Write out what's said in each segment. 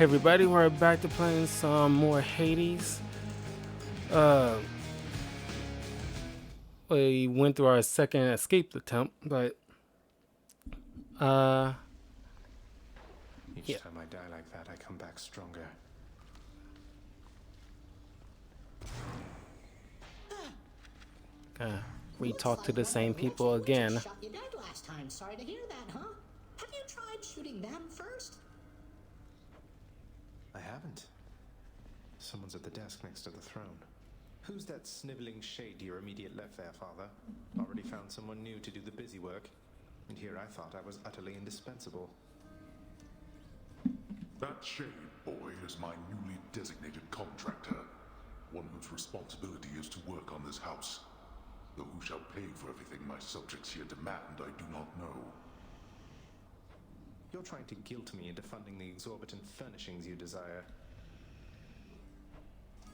Everybody, we're back to playing some more Hades. Uh, we went through our second escape attempt, but uh, Each yeah. time I die like that, I come back stronger. We talked to the same people again. Shot you dead last time. Sorry to hear that, huh? Have you tried shooting them first? I haven't. Someone's at the desk next to the throne. Who's that sniveling shade to your immediate left there, Father? Already found someone new to do the busy work. And here I thought I was utterly indispensable. That shade boy is my newly designated contractor, one whose responsibility is to work on this house. Though who shall pay for everything my subjects here demand, I do not know. You're trying to guilt me into funding the exorbitant furnishings you desire.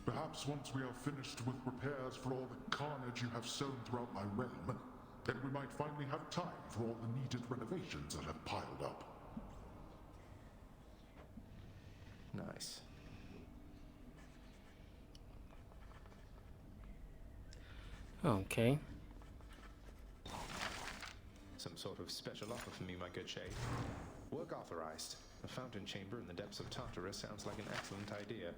Perhaps once we are finished with repairs for all the carnage you have sown throughout my realm, then we might finally have time for all the needed renovations that have piled up. Nice. Okay. Some sort of special offer for me, my good shade. Work authorized. A fountain chamber in the depths of Tartarus sounds like an excellent idea.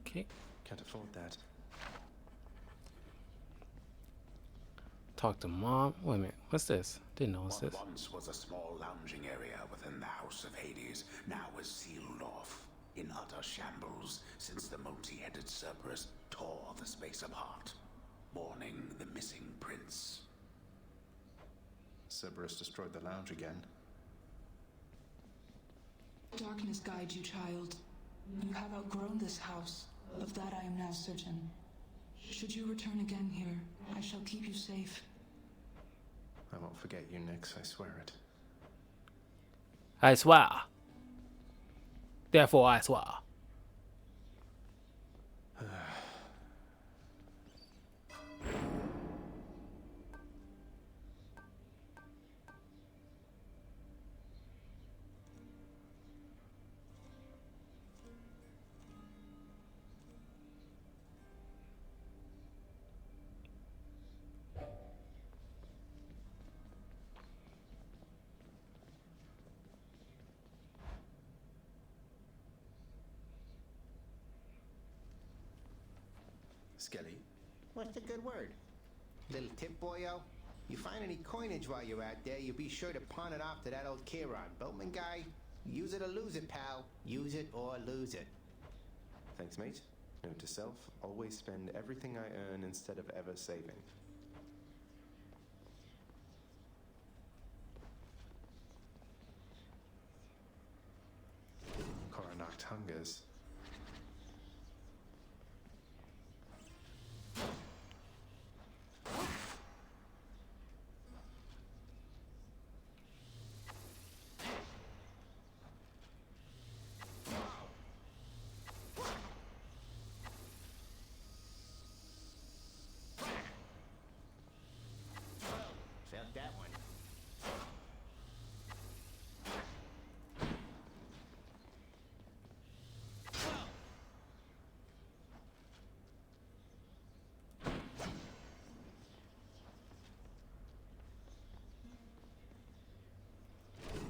Okay. Can't afford that. Talk to mom. Wait a minute. What's this? Didn't know what's What this. once was a small lounging area within the House of Hades now is sealed off, in utter shambles since the multi-headed Cerberus tore the space apart, mourning the missing prince. Cerberus destroyed the lounge again. Darkness guide you, child. You have outgrown this house. Of that I am now certain. Should you return again here, I shall keep you safe. I won't forget you, Nyx, I swear it. I swear. Therefore, I swear. Skelly? What's the good word? Little tip, boyo? You find any coinage while you're out there, you be sure to pawn it off to that old Chiron boatman guy. Use it or lose it, pal. Use it or lose it. Thanks, mate. Note to self, always spend everything I earn instead of ever saving. Coronacht hungers. Felt that one.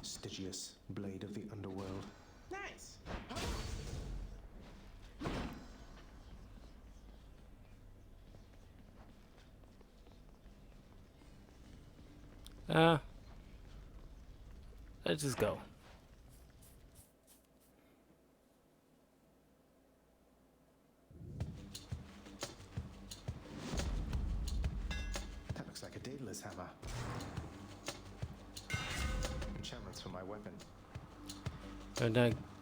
Stygius, blade of the underworld. Nice. Let's just go. That looks like a Daedalus hammer. Enchantments for my weapon.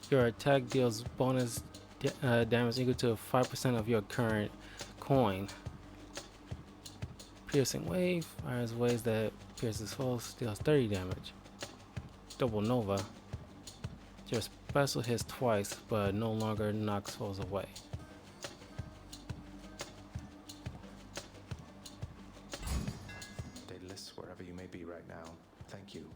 Your attack deals bonus damage equal to 5% of your current coin. Piercing wave fires waves that pierces foes, deals 30 damage. Double Nova. Your special hits twice, but no longer knocks foes away. Daedalus, wherever you may be right now, thank you.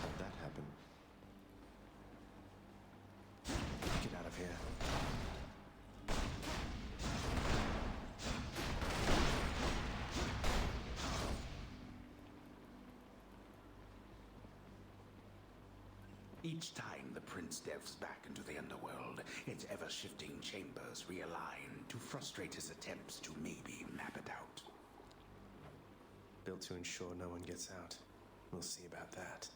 How'd that happen? Get out of here. Each time the prince delves back into the underworld, its ever-shifting chambers realign to frustrate his attempts to maybe map it out. Built to ensure no one gets out. We'll see about that.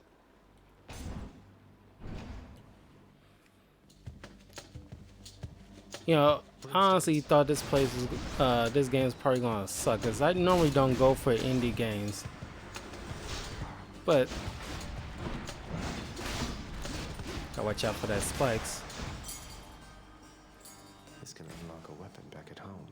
You know, I honestly thought this this game is probably gonna suck, cause I normally don't go for indie games, but gotta watch out for that spikes. This can unlock a weapon back at home.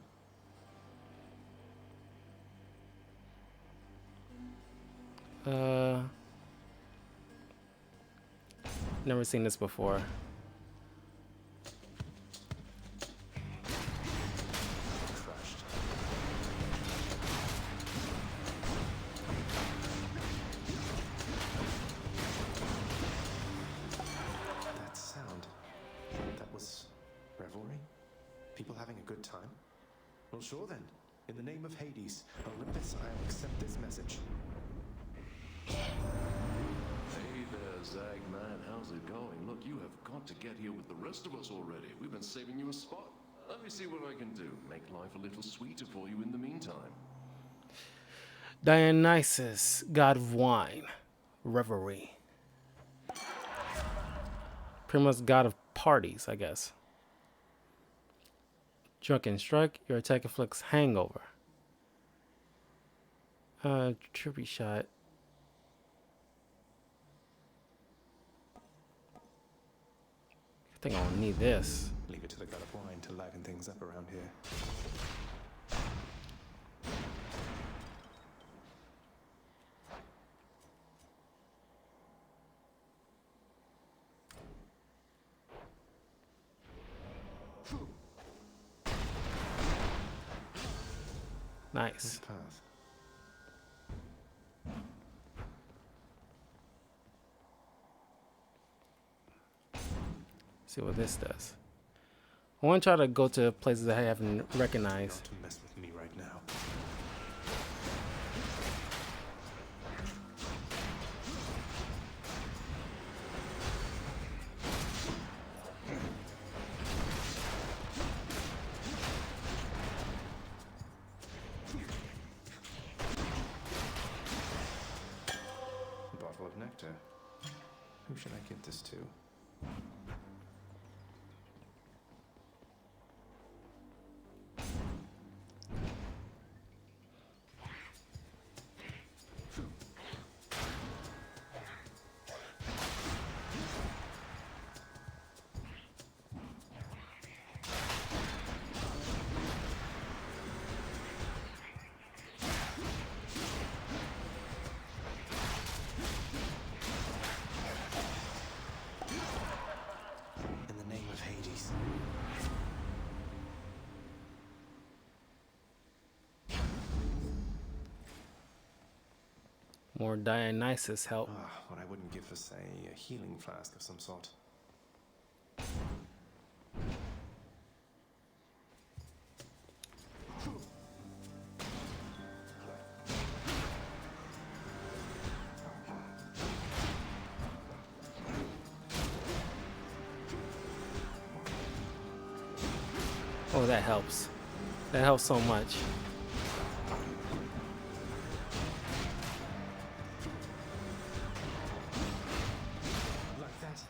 Never seen this before. Crushed. That sound. That was revelry? People having a good time? Well, sure then. In the name of Hades, Olympus, I'll accept this message. Hey there, Zagman. How's it going? Look, you have got to get here with the rest of us already. We've been saving you a spot. Let me see what I can do. Make life a little sweeter for you in the meantime. Dionysus, god of wine, revelry. Pretty much god of parties, I guess. Drunken strike, your attack inflicts hangover. Trippy shot. I think I'll need this. Leave it to the god of wine to liven things up around here. Nice. Path. See what this does. I want to try to go to places I haven't recognized. Not to mess with me right now. A bottle of nectar. Who should I give this to? In the name of Hades. More Dionysus help. Ah, what I wouldn't give for, say, a healing flask of some sort. Oh, that helps. That helps so much. Like that.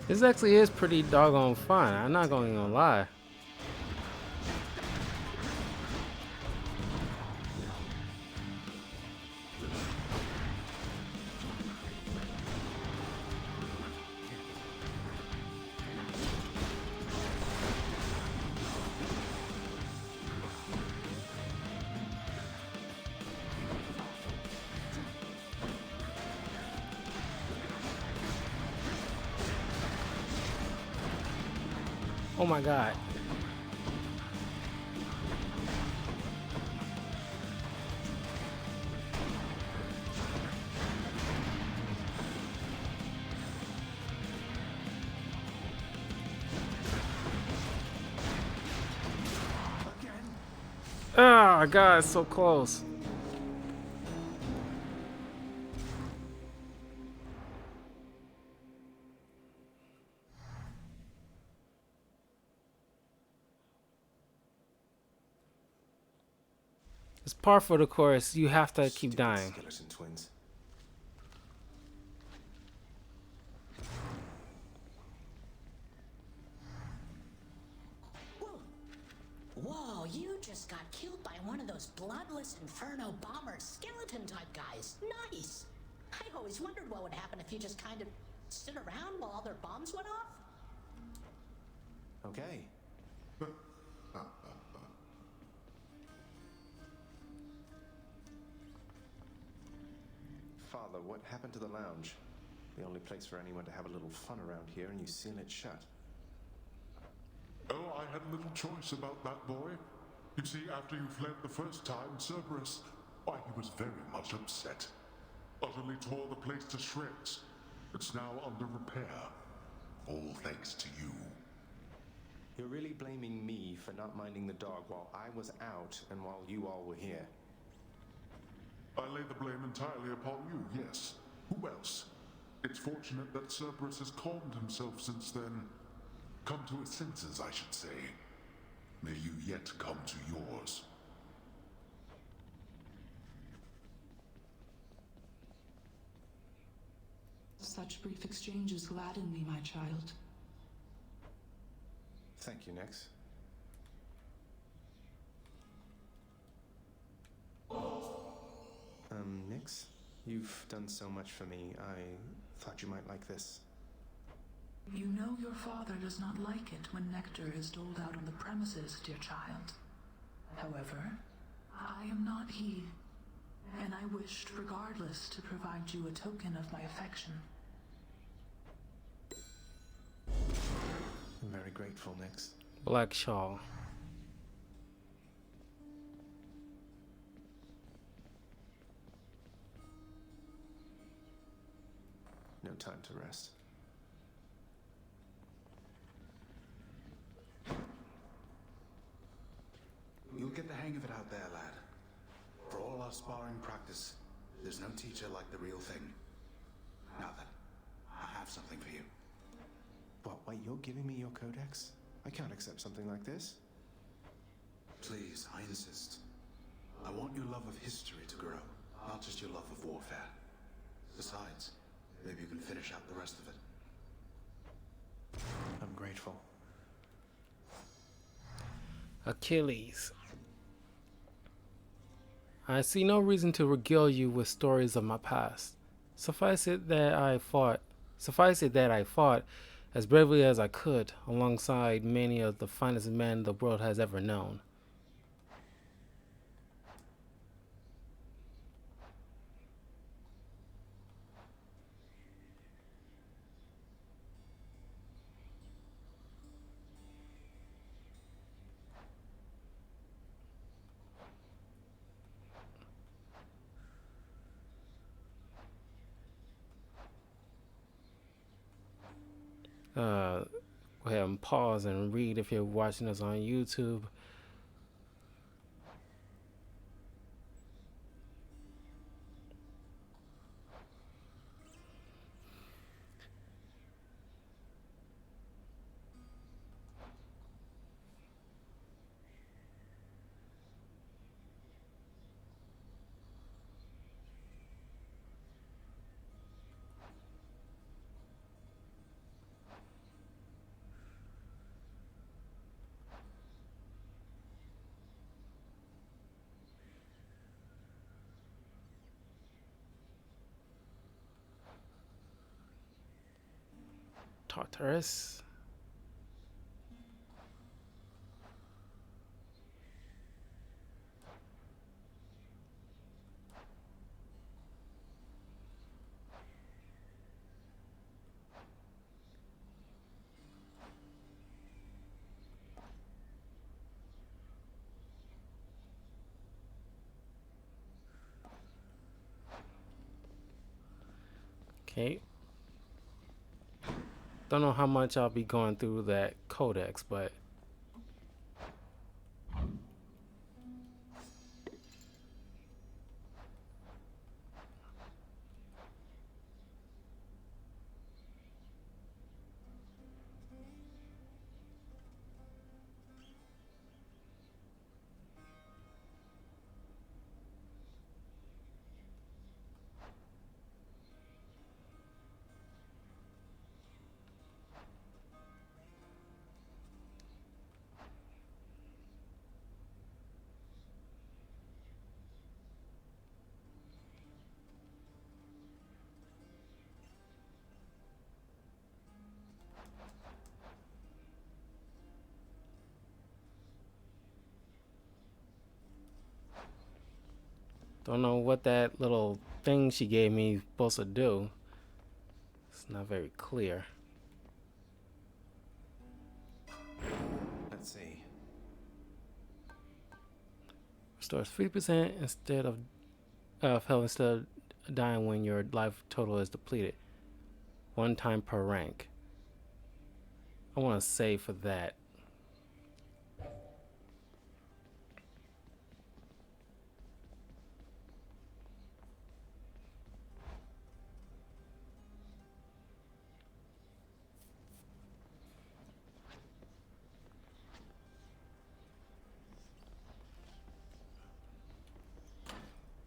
This actually is pretty doggone fun. I'm not going to lie. Oh my god. Oh god, it's so close. It's par for the course. You have to keep Stupid dying. skeleton twins. Whoa. Whoa, you just got killed by one of those bloodless inferno bomber skeleton type guys. Nice. I always wondered what would happen if you just kind of stood around while all their bombs went off. Okay. Father, what happened to the lounge? The only place for anyone to have a little fun around here, and you seal it shut. Oh, I had little choice about that boy. You see, after you fled the first time, Cerberus, why, he was very much upset. Utterly tore the place to shreds. It's now under repair. All thanks to you. You're really blaming me for not minding the dog while I was out and while you all were here. I lay the blame entirely upon you, yes. Who else? It's fortunate that Cerberus has calmed himself since then. Come to his senses, I should say. May you yet come to yours. Such brief exchanges gladden me, my child. Thank you, Nix. Nix? You've done so much for me. I thought you might like this. You know your father does not like it when nectar is doled out on the premises, dear child. However, I am not he, and I wished regardless to provide you a token of my affection. I'm very grateful, Nix. Black shawl. No time to rest. You'll get the hang of it out there, lad. For all our sparring practice, there's no teacher like the real thing. Now then, I have something for you. What, wait, you're giving me your codex? I can't accept something like this. Please, I insist. I want your love of history to grow, not just your love of warfare. Besides, maybe you can finish out the rest of it. I'm grateful. Achilles. I see no reason to regale you with stories of my past. Suffice it that I fought as bravely as I could alongside many of the finest men the world has ever known. Go ahead and pause and read if you're watching us on YouTube. Tartarus. Okay. Don't know how much I'll be going through that codex, but don't know what that little thing she gave me supposed to do. It's not very clear. Let's see. Restores 3% instead of health instead of dying when your life total is depleted. 1 time per rank. I want to save for that.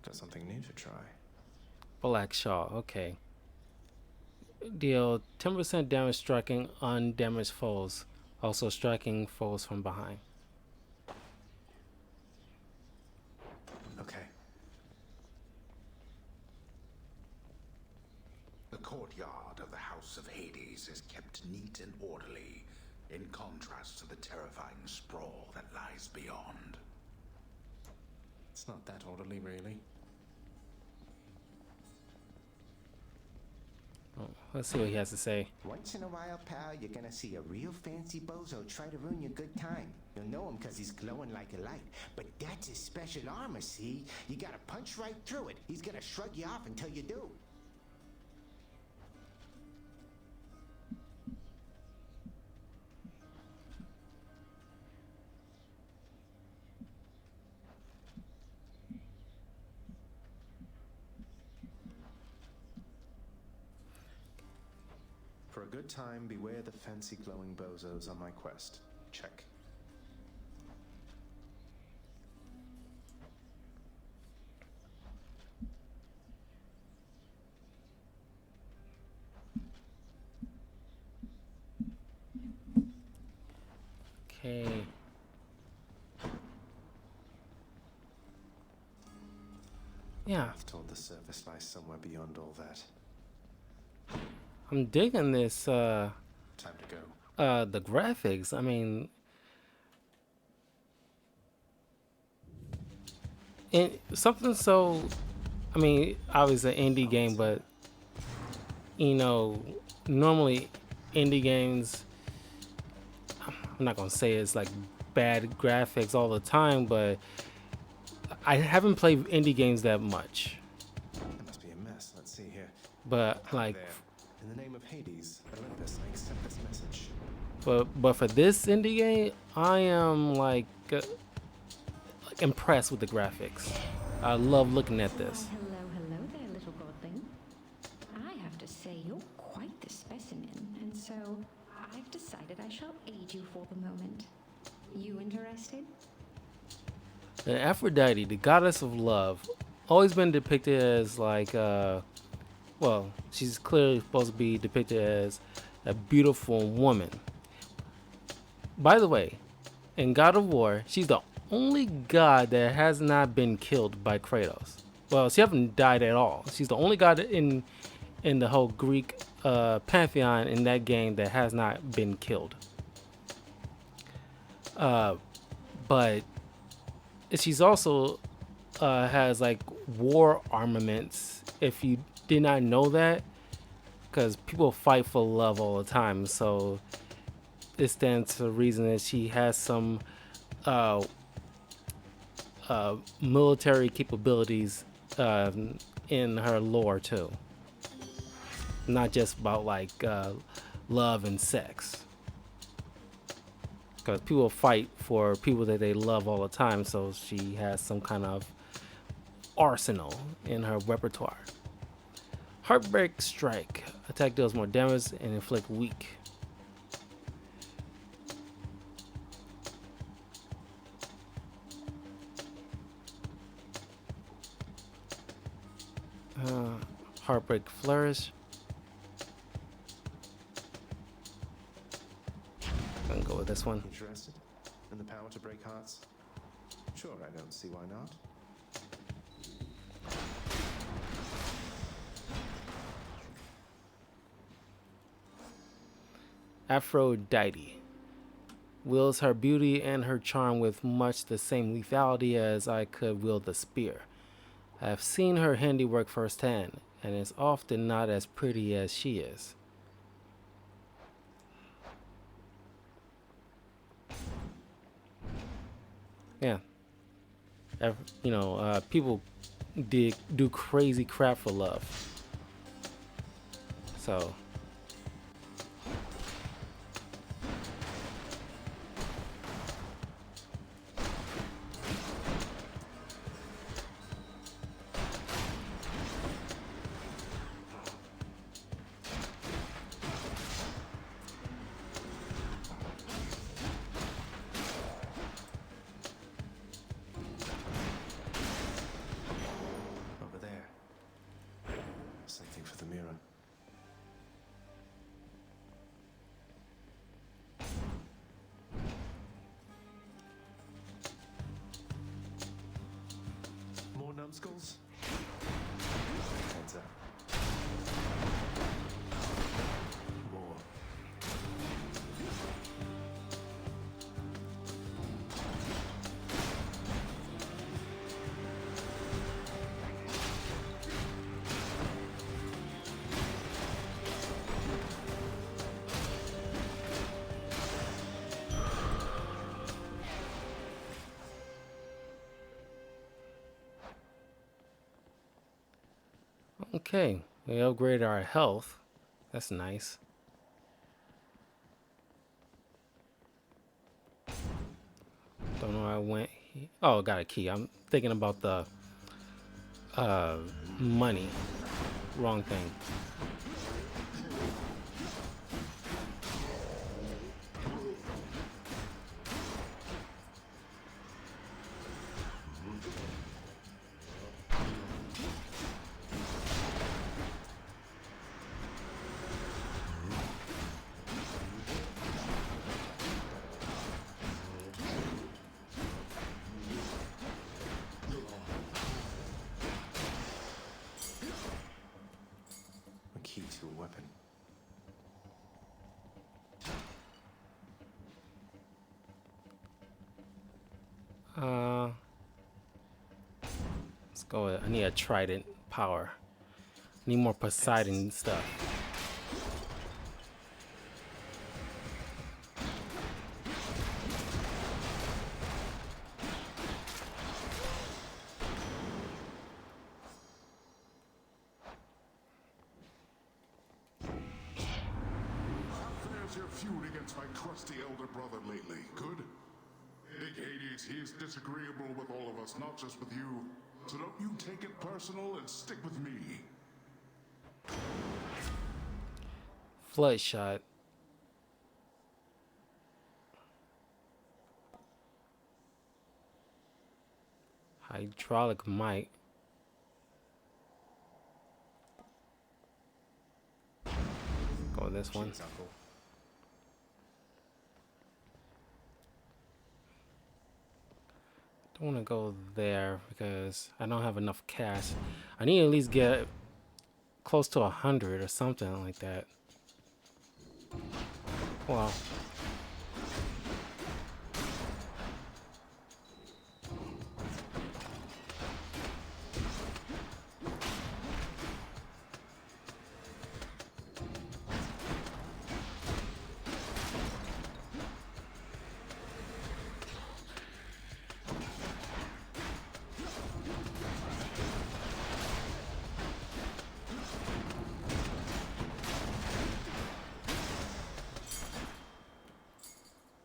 Got something new to try. Black Shaw, okay. Deal 10% damage striking undamaged foes. Also striking foes from behind. Okay. The courtyard of the House of Hades is kept neat and orderly, in contrast to the terrifying sprawl that lies beyond. It's not that orderly, really. Oh, let's see what he has to say. Once in a while, pal, you're gonna see a real fancy bozo try to ruin your good time. You'll know him because he's glowing like a light. But that's his special armor, see? You gotta punch right through it. He's gonna shrug you off until you do. For a good time, beware the fancy glowing bozos on my quest. Check. Okay. Yeah, I've told the surface lies somewhere beyond all that. I'm digging this Time to go. the graphics. I mean, something so, I mean, obviously an indie game, but you know, normally indie games, I'm not gonna say it's like bad graphics all the time, but I haven't played indie games that much. That must be a mess. Let's see here. But like, There. In the name of Hades, Olympus, I accept this message. but for this indie game, I am like impressed with the graphics. I love looking at this. Hello there, little godling. I have to say you're quite the specimen, and so I've decided I shall aid you for the moment. You interested? And Aphrodite, the goddess of love, always been depicted as like, well, she's clearly supposed to be depicted as a beautiful woman. By the way, in God of War, she's the only god that has not been killed by Kratos. Well, she hasn't died at all. She's the only god in in the whole Greek pantheon in that game that has not been killed. But she's also has like war armaments. If you did not know that, because people fight for love all the time, so it stands to reason that she has some uh, military capabilities in her lore too. Not just about like love and sex. Because people fight for people that they love all the time, so she has some kind of arsenal in her repertoire. Heartbreak Strike. Attack deals more damage and inflict weak. Heartbreak Flourish. I'm gonna go with this one. Interested in the power to break hearts? Sure, I don't see why not. Aphrodite. Wields her beauty and her charm with much the same lethality as I could wield the spear. I have seen her handiwork firsthand, and is often not as pretty as she is. Yeah. People do crazy crap for love. So Over there. Something for the mirror. More numbskulls? Heads up. More. okay, we upgraded our health. That's nice. Don't know where I went. Oh, got a key. I'm thinking about the money. Wrong thing. A key to a weapon. Let's go with, I need a trident power. I need more Poseidon stuff. There's your feud against my crusty elder brother lately. Good? Big Hades, he's disagreeable with all of us, not just with you. So don't you take it personal and stick with me. Flood shot. Hydraulic might. Go with this one. Cheers, Uncle. Don't want to go there because I don't have enough cash. I need to at least get close to 100 or something like that. Wow.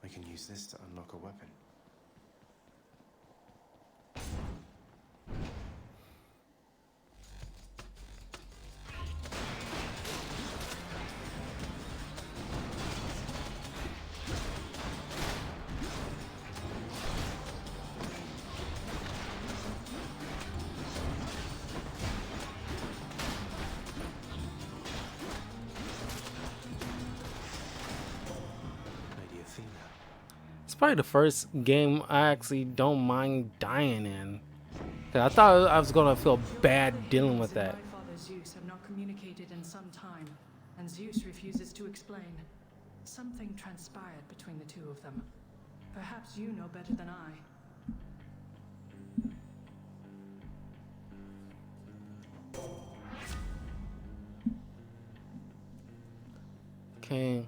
I can use this to unlock a weapon. Lady Athena. It's probably the first game I actually don't mind dying in. 'Cause I thought I was gonna feel bad dealing with that. My father Zeus have not communicated in some time, and Zeus refuses to explain. Something transpired between the two of them. Perhaps you know better than I. Okay.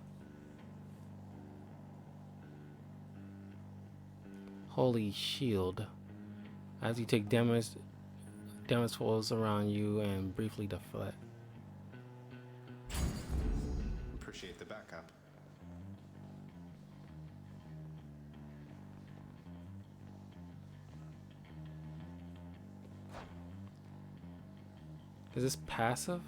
Holy shield. As you take damage falls around you and briefly deflect. Appreciate the backup. Is this passive?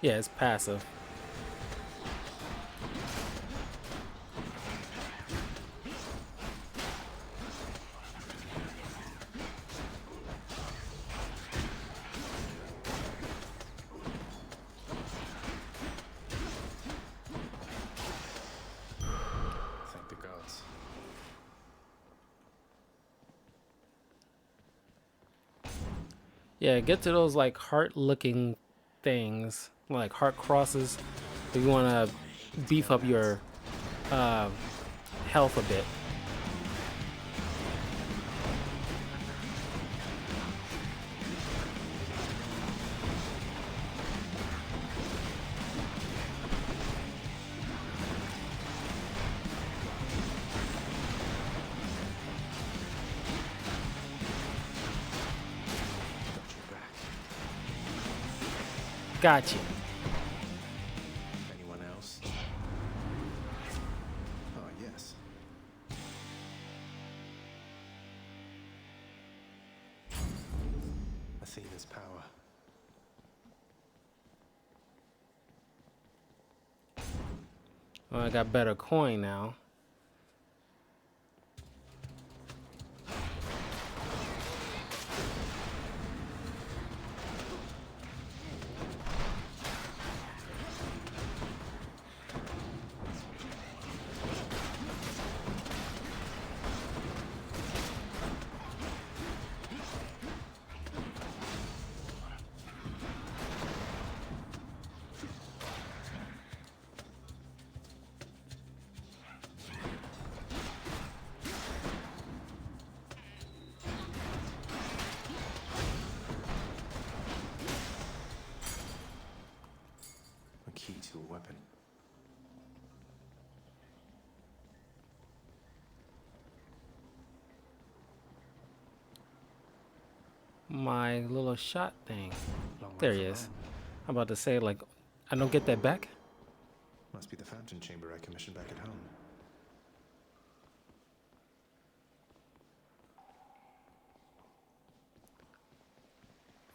Yeah, it's passive. Thank the gods. Yeah, get to those like heart-looking things, like heart crosses. If you want to beef up your health a bit. Gotcha. Anyone else? Oh, yes. Athena's power. Well, I got better coin now. A key to a weapon. My little shot thing. Long way There he from is. home. I'm about to say, like, I don't get that back. Must be the fountain chamber I commissioned back at home.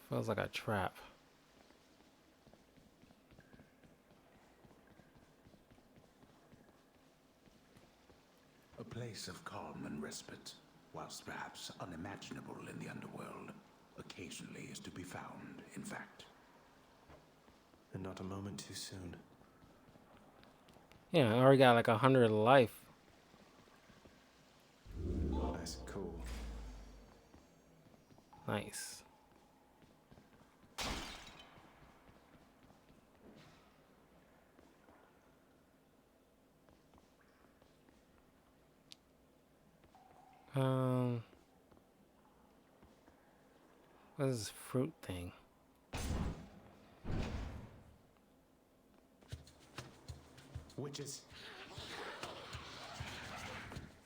Feels like a trap. A place of calm and respite, whilst perhaps unimaginable in the underworld, occasionally is to be found, in fact. And not a moment too soon. Yeah, I already got like 100 life. Nice and cool. Nice. What is this fruit thing? Witches.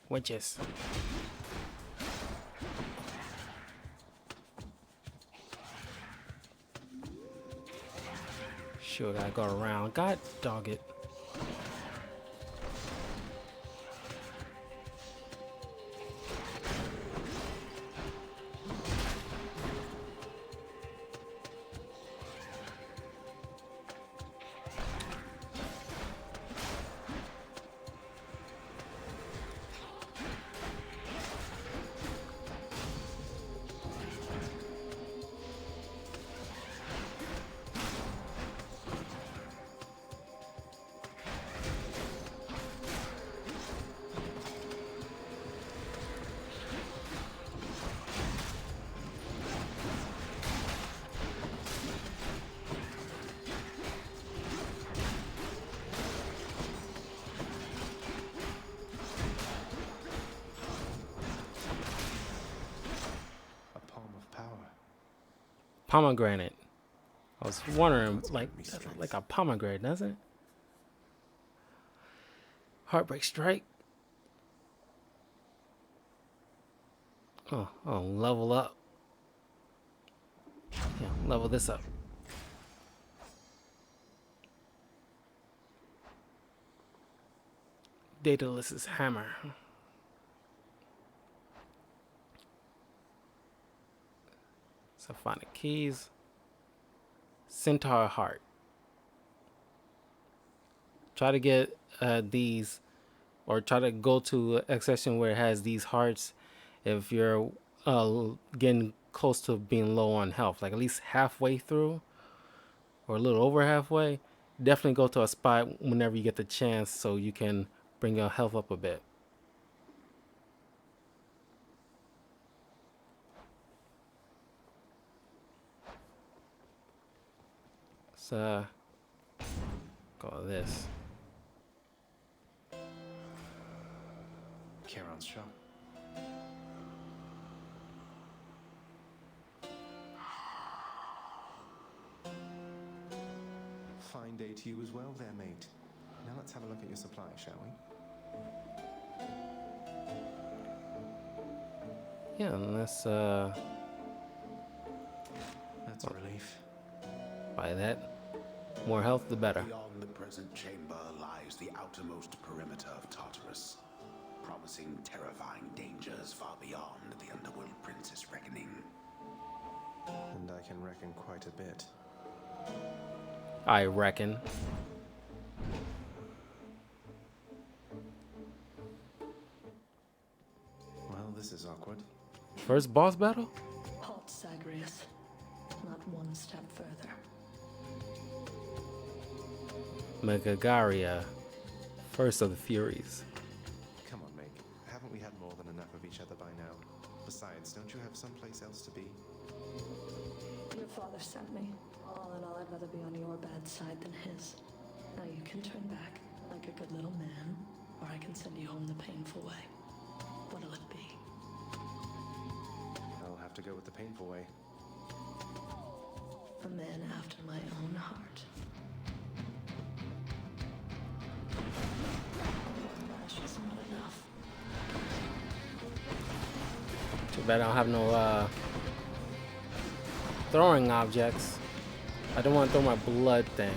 Witches. Sure, gotta go around. God dog it. A palm of power. Pomegranate. I was wondering, Let's like, give me that's strength. like a pomegranate, doesn't it? Heartbreak strike. Oh, level up. Yeah, level this up. Daedalus' hammer. Symphonic keys. Centaur heart. Try to get these, or try to go to a section where it has these hearts if you're getting close to being low on health, like at least halfway through or a little over halfway. Definitely go to a spot whenever you get the chance so you can bring your health up a bit. So go with this. Charon's shop. Fine day to you as well there, mate. Now let's have a look at your supply, shall we? Yeah, and let's That's a relief. buy that. More health, the better. Beyond the present chamber lies the outermost perimeter of Tartarus, promising terrifying dangers far beyond the Underworld Prince's reckoning. And I can reckon quite a bit. I reckon. Well, this is awkward. First boss battle? Halt, Zagreus. Not one step further. Megaera. First of the Furies. Come on, Meg. Haven't we had more than enough of each other by now? Besides, don't you have someplace else to be? Your father sent me. All in all, I'd rather be on your bad side than his. Now you can turn back like a good little man, or I can send you home the painful way. What'll it be? I'll have to go with the painful way. A man after my own heart. That's just not enough. Too bad I don't have no throwing objects. I don't want to throw my blood thing.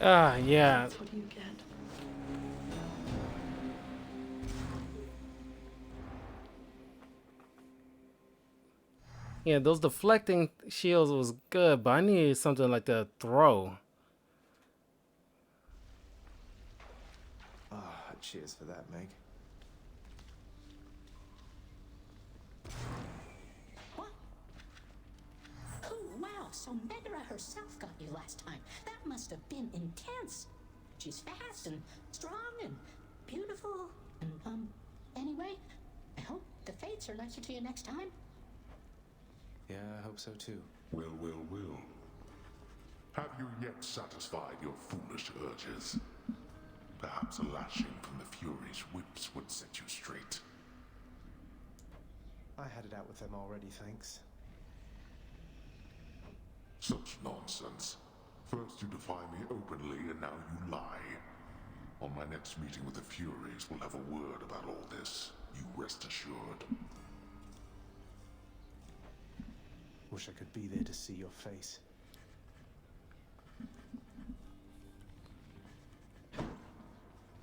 Yeah. That's what you get. Yeah, those deflecting shields was good, but I needed something like the throw. Ah, cheers for that, Meg. What? Oh, wow, so Megaera herself got you last time. That must have been intense. She's fast and strong and beautiful. And, anyway, I hope the fates are nicer to you next time. Yeah, I hope so too. Well, well, well. Have you yet satisfied your foolish urges? Perhaps a lashing from the Fury's whips would set you straight. I had it out with them already, thanks. Such nonsense. First you defy me openly, and now you lie. On my next meeting with the Furies, we'll have a word about all this. You rest assured. Wish I could be there to see your face.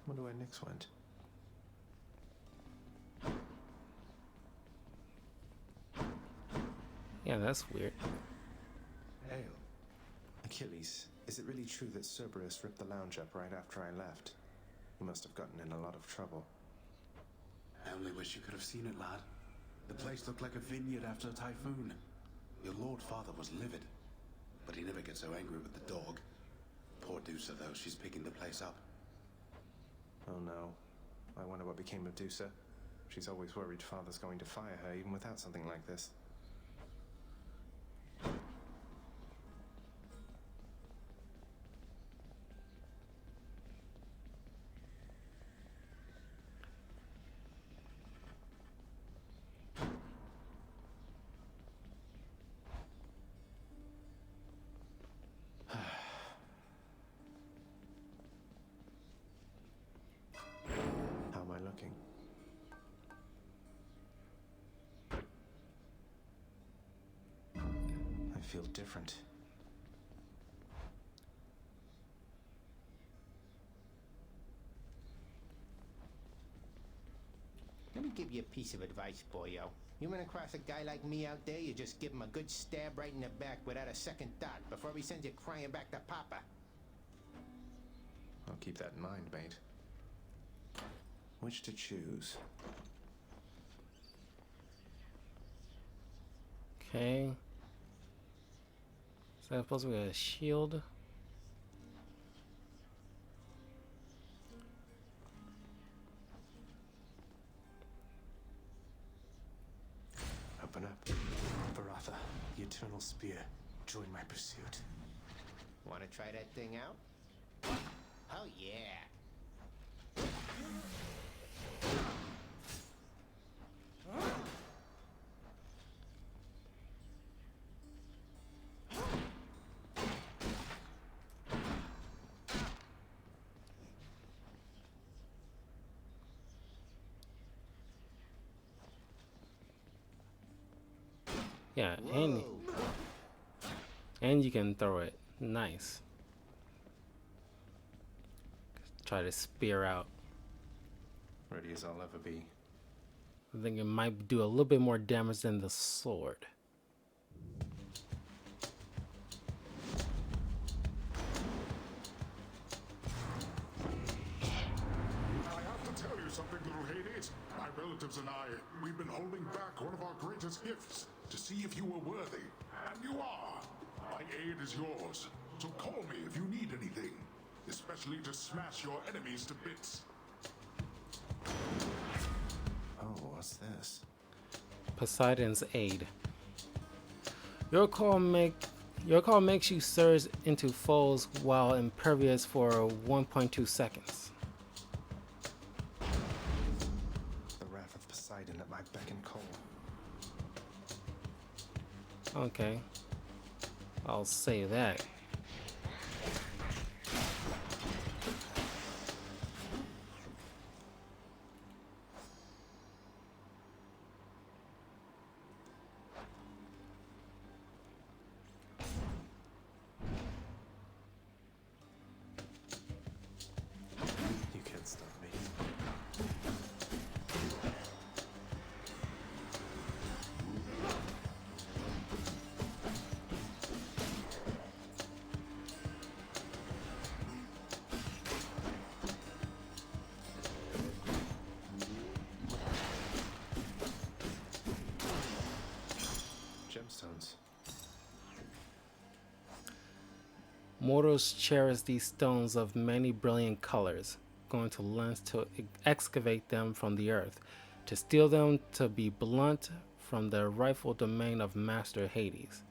Wonder where Nyx went. Yeah, that's weird. Ale. Achilles, is it really true that Cerberus ripped the lounge up right after I left? He must have gotten in a lot of trouble. I only wish you could have seen it, lad. The place looked like a vineyard after a typhoon. Your Lord Father was livid, but he never gets so angry with the dog. Poor Dusa, though, she's picking the place up. Oh no. I wonder what became of Dusa. She's always worried Father's going to fire her even without something like this. How am I looking? I feel different. Let me give you a piece of advice, boyo. You run across a guy like me out there, you just give him a good stab right in the back without a second thought before he sends you crying back to Papa. I'll keep that in mind, mate. Which to choose? Okay. Is that supposed to be a shield? Open up. Baratha, the Eternal Spear. Join my pursuit. Wanna try that thing out? Oh yeah. Yeah, Whoa. and you can throw it. Nice. Try to spear out. Ready as I'll ever be. I think it might do a little bit more damage than the sword. I have to tell you something, little Hades. My relatives and I, we've been holding back one of our greatest gifts to see if you were worthy. And you are. My aid is yours. So call me if you need anything, especially to smash your enemies to bits. Oh, what's this? Poseidon's aid. Your call makes you surge into foes while impervious for 1.2 seconds. The wrath of Poseidon at my beck and call. Okay. I'll say that. Gemstones. Mortals cherish these stones of many brilliant colors, going to lengths to excavate them from the earth, to steal them to be blunt from the rightful domain of Master Hades.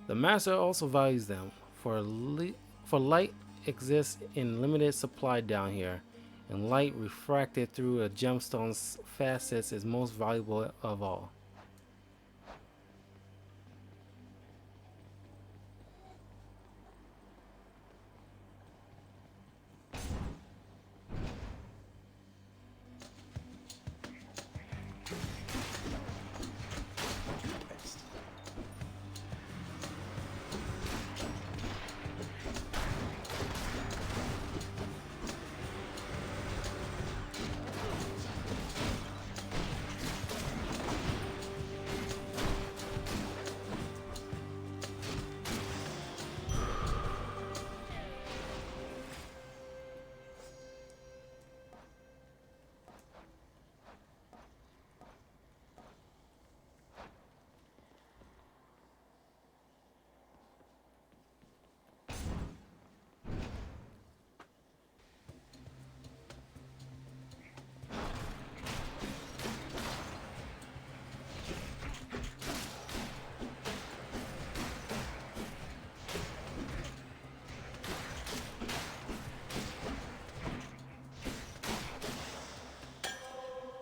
The Master also values them, for light exists in limited supply down here, and light refracted through a gemstone's facets is most valuable of all.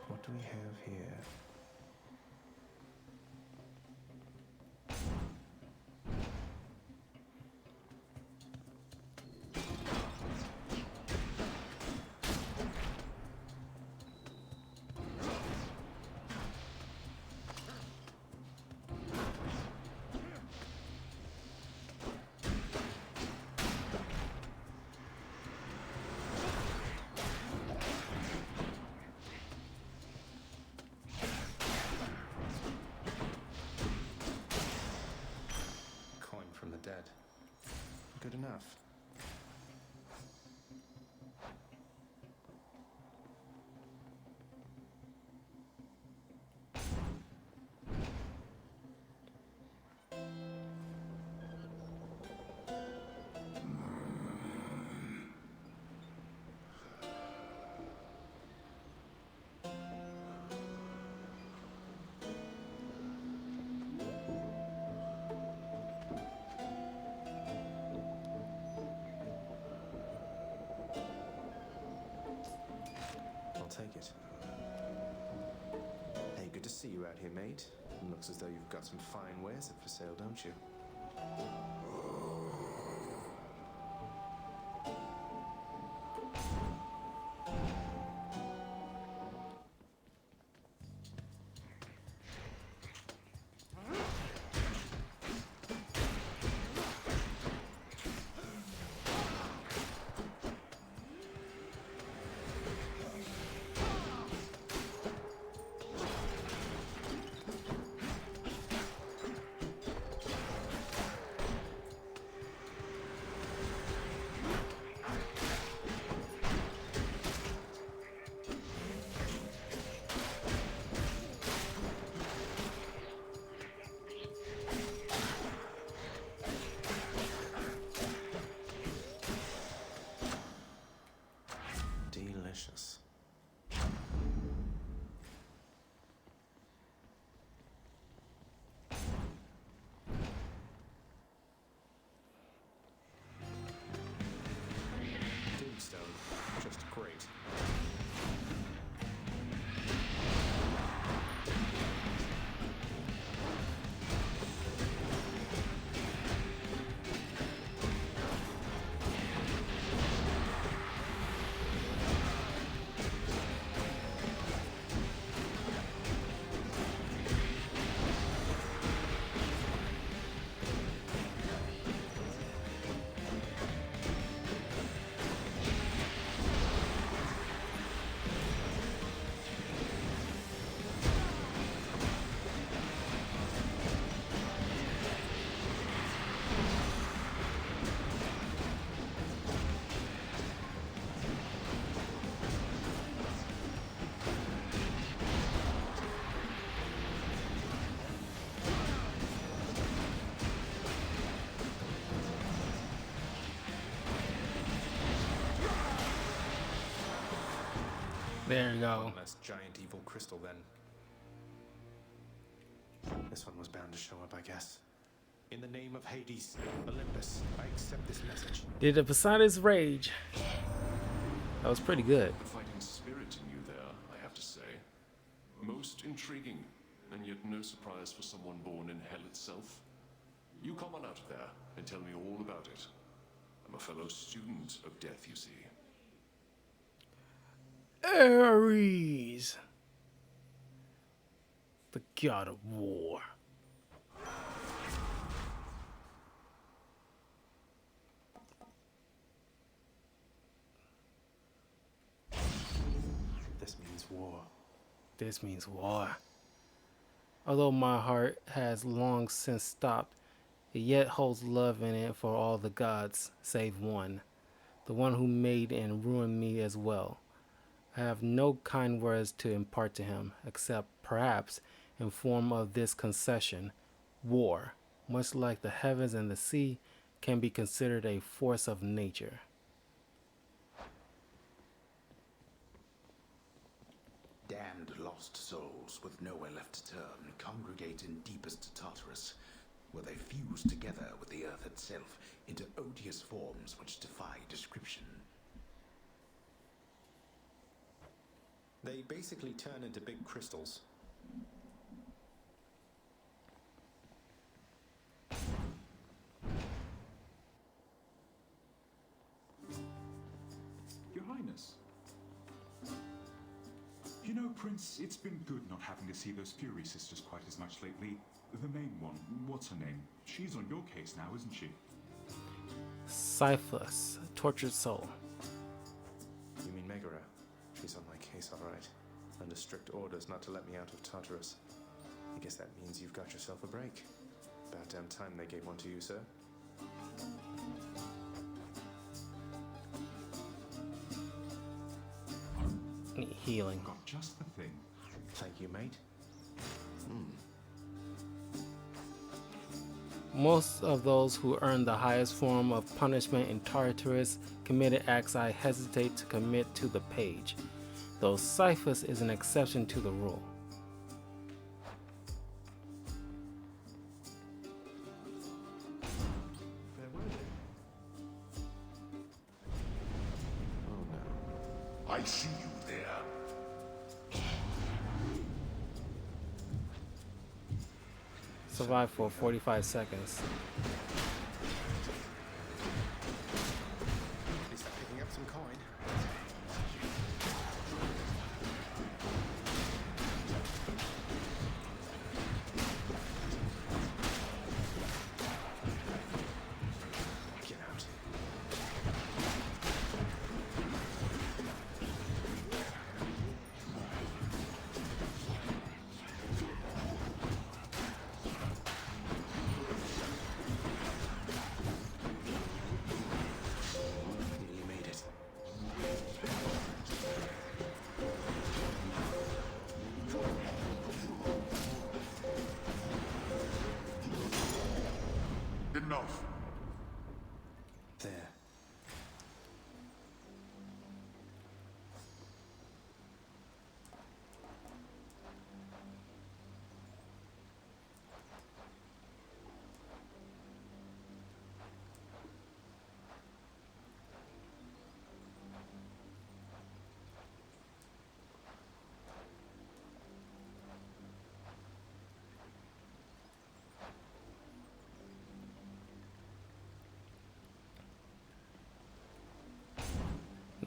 What do we have here? Coin from the dead. Good enough. I'll take it. Hey, good to see you out here, mate. Looks as though you've got some fine wares up for sale, don't you? There you go. One less giant evil crystal, then. This one was bound to show up, I guess. In the name of Hades, Olympus, I accept this message. Did the Poseidon's rage? That was pretty good. The fighting spirit in you there, I have to say. Most intriguing, and yet no surprise for someone born in hell itself. You come on out of there and tell me all about it. I'm a fellow student of death, you see. Ares, the god of war. This means war. This means war. Although my heart has long since stopped, it yet holds love in it for all the gods, save one, the one who made and ruined me as well. I have no kind words to impart to him, except perhaps in form of this concession: war, much like the heavens and the sea, can be considered a force of nature. Damned lost souls with nowhere left to turn congregate in deepest Tartarus, where they fuse together with the earth itself into odious forms which defy description. They basically turn into big crystals. Your Highness. You know, Prince, it's been good not having to see those Fury sisters quite as much lately. The main one, what's her name? She's on your case now, isn't she? Sisyphus, tortured soul. You mean Megaera? She's on my case, all right. Under strict orders not to let me out of Tartarus. I guess that means you've got yourself a break. About damn time they gave one to you, sir. Need healing. Got just the thing. Thank you, mate. Most of those who earn the highest form of punishment in Tartarus committed acts I hesitate to commit to the page, though Sisyphus is an exception to the rule. Where were they? Oh no. I see you there. Survive for 45 seconds. At least I'm picking up some coin. Get out. Nearly made it. Enough. There.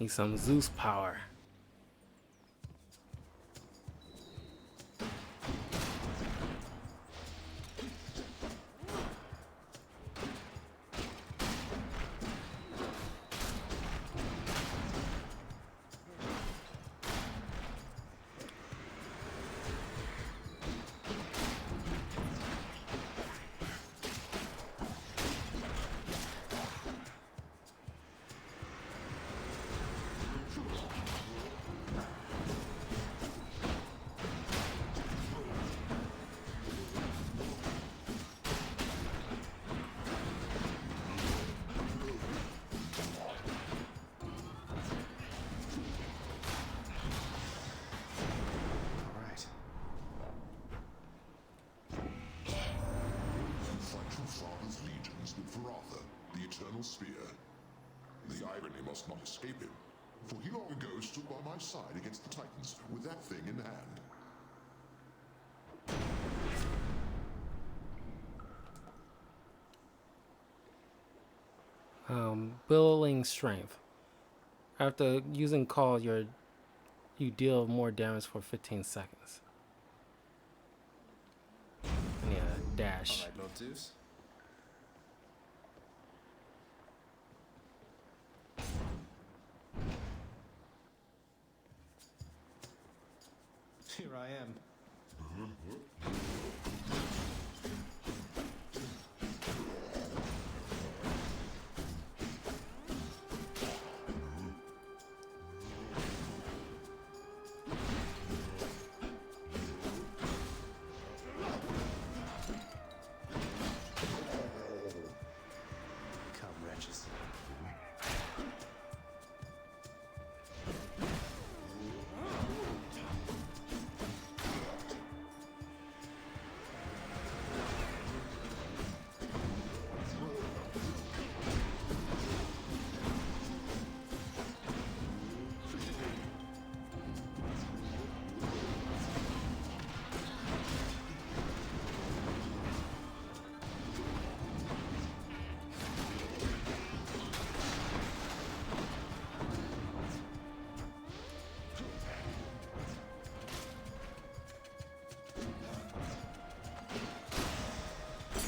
Need some Zeus power. Arthur, the Eternal Spear. The irony must not escape him, for he long ago stood by my side against the Titans with that thing in hand. Billowing strength. After using call, you deal more damage for 15 seconds. Yeah, dash. All right, Lord Zeus. Here I am. Come, wretches.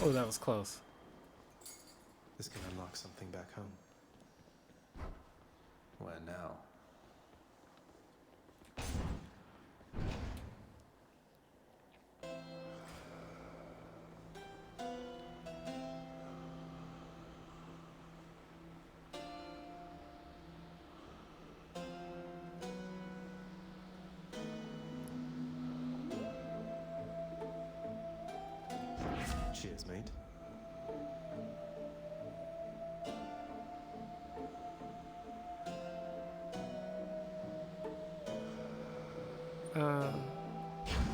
Oh, that was close. This can unlock something back home. Where now? Cheers, mate.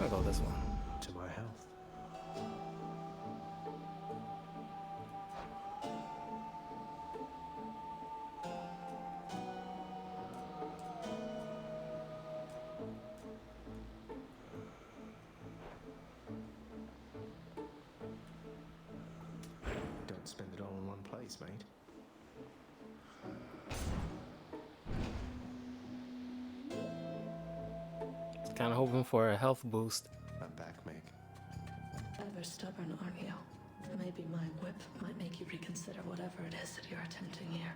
I'll go this one. To my health. Don't spend it all in one place, mate. Kind of hoping for a health boost. I'm back, Meg. Ever stubborn, aren't you? Maybe my whip might make you reconsider whatever it is that you're attempting here.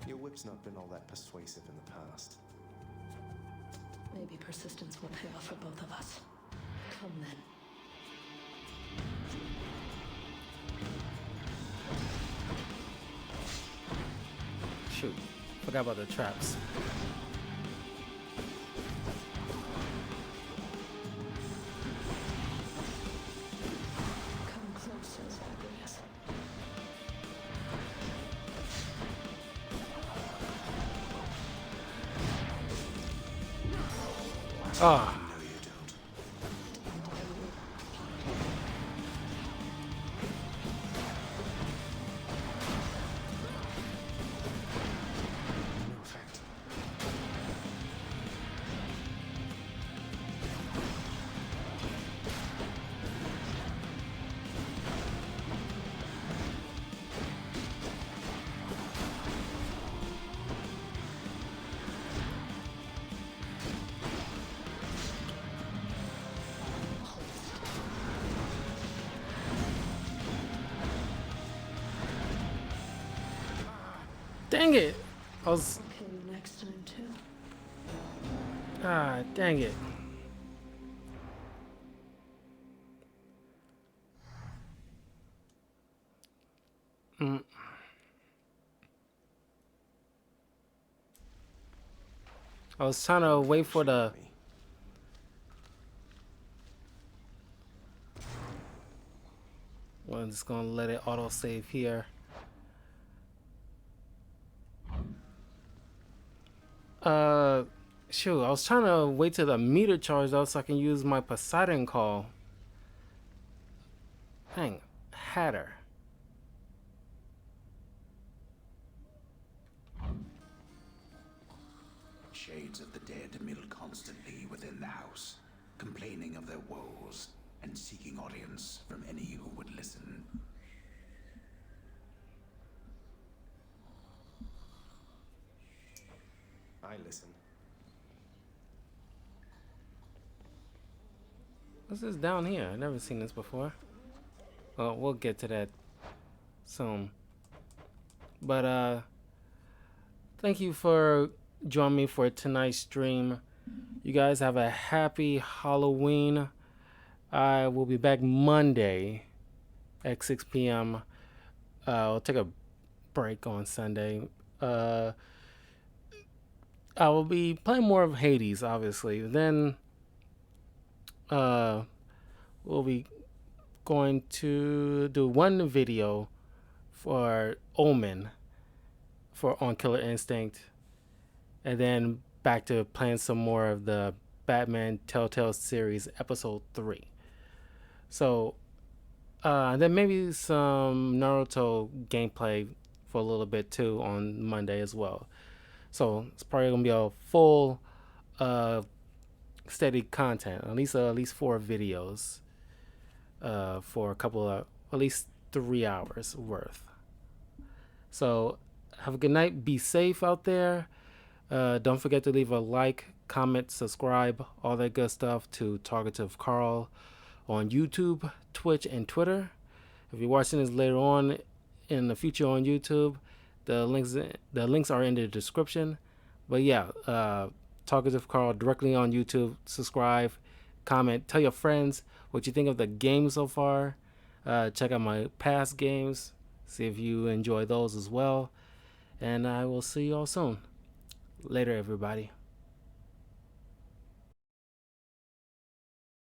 Your whip's not been all that persuasive in the past. Maybe persistence will pay off for both of us. Come then. Shoot, forgot about the traps. Come closer, Zagreus. Ah. No, you don't. No effect. Dang it! I was. I'll kill you next time, too. Ah, dang it. I was trying to wait for the. Well, I'm just gonna let it auto save here. Shoot, I was trying to wait till the meter charged out so I can use my Poseidon call. Dang, Hatter. constantly within the house, complaining of their woes and seeking audience from any who would listen. I listen. What's this down here? I've never seen this before. Well, we'll get to that soon. But thank you for joining me for tonight's stream. You guys have a happy Halloween. I will be back Monday at 6 p.m. I'll take a break on Sunday. I will be playing more of Hades, obviously. Then we'll be going to do one video for Omen on Killer Instinct, and then back to playing some more of the Batman Telltale series episode 3. So then maybe some Naruto gameplay for a little bit too on Monday as well. So it's probably gonna be a full steady content, at least 4 videos for a couple of at least 3 hours worth. So have a good night. Be safe out there. Don't forget to leave a like, comment, subscribe, all that good stuff to Talkative Carl on YouTube, Twitch, and Twitter. If you're watching this later on in the future on YouTube, the links are in the description. But yeah, Talkative Carl directly on YouTube. Subscribe, comment, tell your friends what you think of the game so far. Check out my past games, see if you enjoy those as well. And I will see you all soon. Later, everybody.